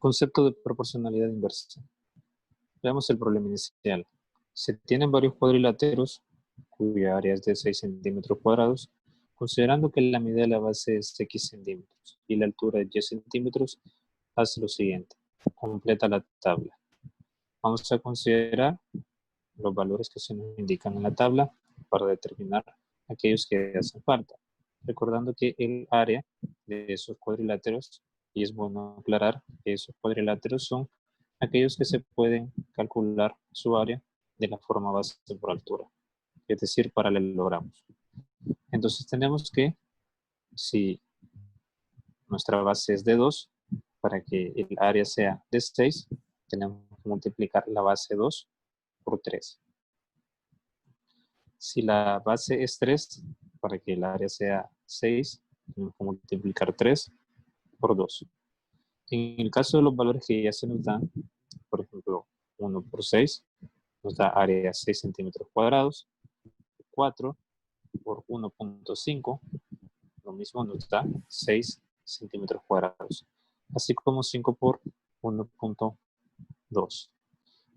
Concepto de proporcionalidad inversa. Veamos el problema inicial. Se tienen varios cuadriláteros cuya área es de 6 centímetros cuadrados, considerando que la medida de la base es x centímetros y la altura es y centímetros, hace lo siguiente. Completa la tabla. Vamos a considerar los valores que se nos indican en la tabla para determinar aquellos que hacen falta. Recordando que el área de esos cuadriláteros, y es bueno aclarar que esos cuadriláteros son aquellos que se pueden calcular su área de la forma base por altura, es decir, paralelogramos. Entonces tenemos que, si nuestra base es de 2, para que el área sea de 6, tenemos que multiplicar la base 2 por 3. Si la base es 3, para que el área sea 6, tenemos que multiplicar 3 por 2. En el caso de los valores que ya se nos dan, por ejemplo, 1 por 6, nos da área 6 centímetros cuadrados. 4 por 1.5, lo mismo nos da 6 centímetros cuadrados. Así como 5 por 1.2.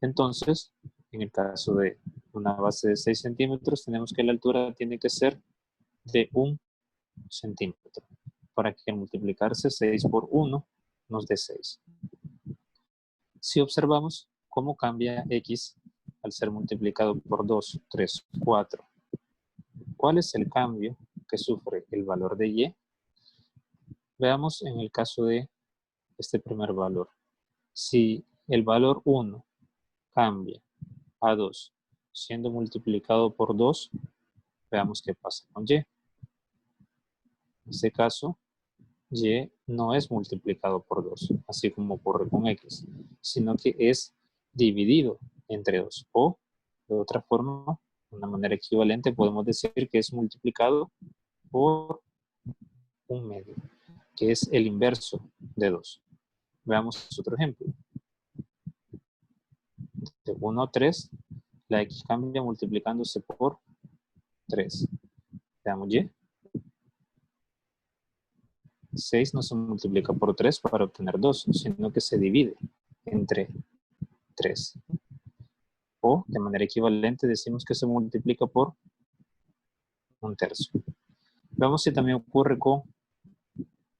Entonces, en el caso de una base de 6 centímetros, tenemos que la altura tiene que ser de 1 centímetro, para que al multiplicarse 6 por 1 nos dé 6. Si observamos cómo cambia x al ser multiplicado por 2, 3, 4, ¿cuál es el cambio que sufre el valor de y? Veamos en el caso de este primer valor. Si el valor 1 cambia a 2 siendo multiplicado por 2, veamos qué pasa con y. En este caso, y no es multiplicado por 2, así como ocurre con x, sino que es dividido entre 2. O, de otra forma, de una manera equivalente, podemos decir que es multiplicado por un medio, que es el inverso de 2. Veamos otro ejemplo. De 1 a 3, la x cambia multiplicándose por 3. Veamos y. 6 no se multiplica por 3 para obtener 2, sino que se divide entre 3. O, de manera equivalente, decimos que se multiplica por 1/3. Veamos si también ocurre con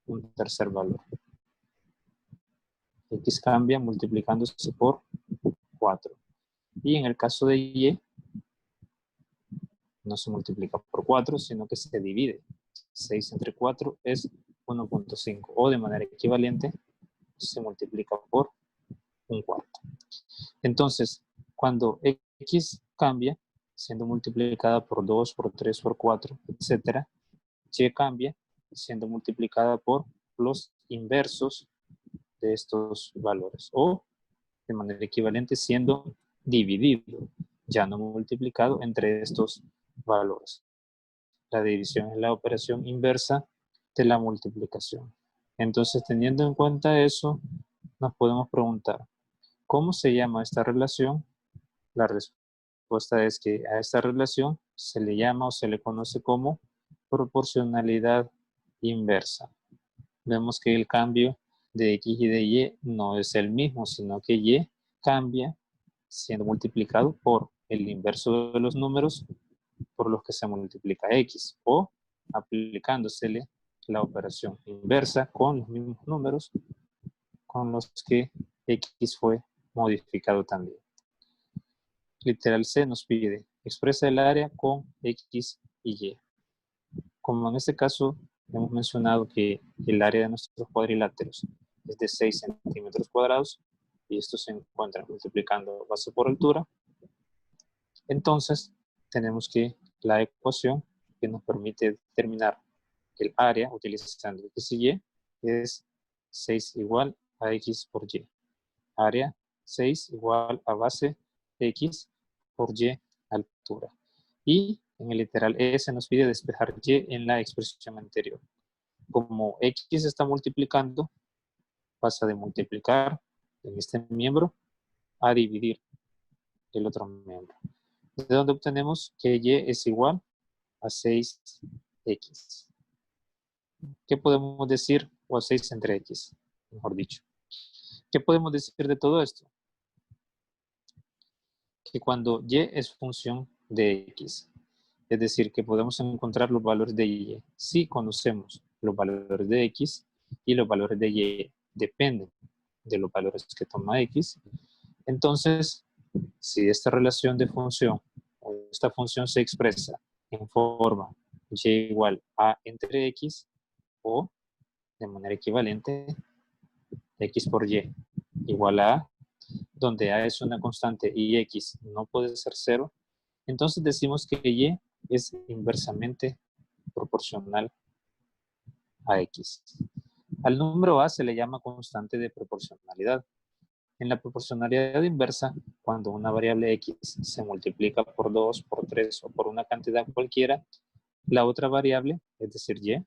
un tercer valor. X cambia multiplicándose por 4. Y en el caso de y, no se multiplica por 4, sino que se divide. 6 entre 4 es 1.5. O, de manera equivalente, se multiplica por 1/4. Entonces, cuando x cambia, siendo multiplicada por 2, por 3, por 4, etc., y cambia, siendo multiplicada por los inversos de estos valores. O, de manera equivalente, siendo dividido, ya no multiplicado, entre estos valores. La división es la operación inversa de la multiplicación. Entonces, teniendo en cuenta eso, nos podemos preguntar, ¿cómo se llama esta relación? La respuesta es que a esta relación se le llama o se le conoce como proporcionalidad inversa. Vemos que el cambio de x y de y no es el mismo, sino que y cambia siendo multiplicado por el inverso de los números por los que se multiplica x, o aplicándosele la operación inversa con los mismos números con los que x fue modificado también. Literal C nos pide, expresa el área con x y y. Como en este caso hemos mencionado que el área de nuestros cuadriláteros es de 6 centímetros cuadrados y esto se encuentra multiplicando base por altura, entonces tenemos que la ecuación que nos permite determinar el área utilizando x y y es 6 igual a x por y. Área 6 igual a base x por y altura. Y en el literal E se nos pide despejar y en la expresión anterior. Como x está multiplicando, pasa de multiplicar en este miembro a dividir el otro miembro. De donde obtenemos que y es igual a 6x. ¿Qué podemos decir? O a 6 entre x, mejor dicho. ¿Qué podemos decir de todo esto? Que cuando y es función de x, es decir, que podemos encontrar los valores de y si conocemos los valores de x y los valores de y dependen de los valores que toma x, entonces, si esta relación de función o esta función se expresa en forma y igual a entre x o de manera equivalente x por y igual a a, donde a es una constante y x no puede ser cero, entonces decimos que y es inversamente proporcional a x. Al número a se le llama constante de proporcionalidad. En la proporcionalidad inversa, cuando una variable x se multiplica por 2, por 3 o por una cantidad cualquiera, la otra variable, es decir, y,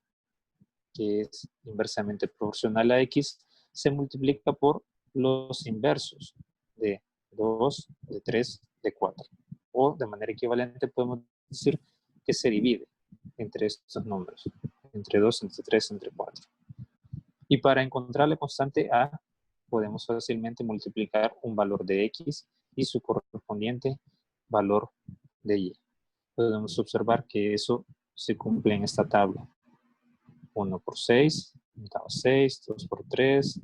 que es inversamente proporcional a x, se multiplica por los inversos de 2, de 3, de 4. O de manera equivalente podemos decir que se divide entre estos números, entre 2, entre 3, entre 4. Y para encontrar la constante a, podemos fácilmente multiplicar un valor de x y su correspondiente valor de y. Podemos observar que eso se cumple en esta tabla. 1 por 6, 6, 2 por 3,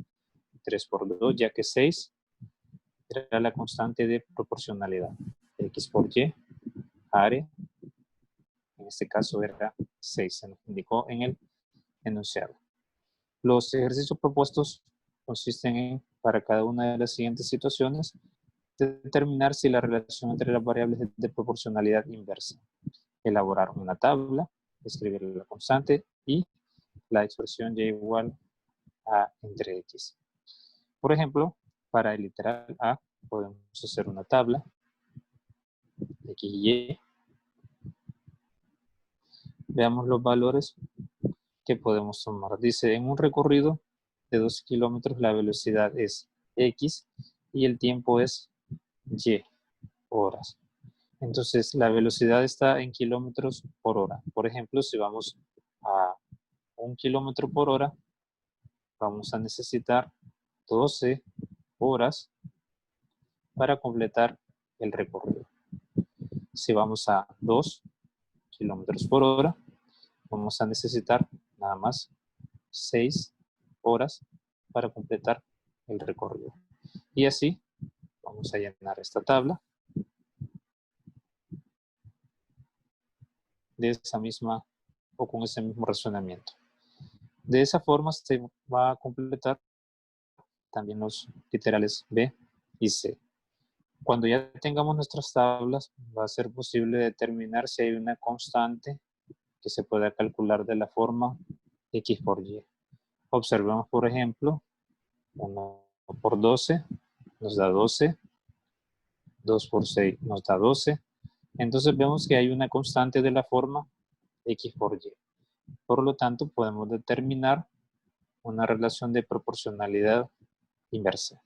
3 por 2, ya que 6 era la constante de proporcionalidad. X por y, are, en este caso era 6, se nos indicó en el enunciado. Los ejercicios propuestos consisten en, para cada una de las siguientes situaciones, determinar si la relación entre las variables es de proporcionalidad inversa. Elaborar una tabla, escribir la constante y la expresión y igual a entre x. Por ejemplo, para el literal a podemos hacer una tabla de x y y. Veamos los valores que podemos tomar. Dice, en un recorrido de 12 kilómetros la velocidad es x y el tiempo es y horas. Entonces, la velocidad está en kilómetros por hora. Por ejemplo, si vamos a 1 kilómetro por hora, vamos a necesitar 12 horas para completar el recorrido. Si vamos a 2 kilómetros por hora, vamos a necesitar nada más 6 horas para completar el recorrido. Y así vamos a llenar esta tabla de esa misma o con ese mismo razonamiento. De esa forma se va a completar también los literales B y C. Cuando ya tengamos nuestras tablas, va a ser posible determinar si hay una constante que se pueda calcular de la forma x por y. Observemos, por ejemplo, 1 por 12 nos da 12, 2 por 6 nos da 12. Entonces vemos que hay una constante de la forma x por y. Por lo tanto, podemos determinar una relación de proporcionalidad inversa.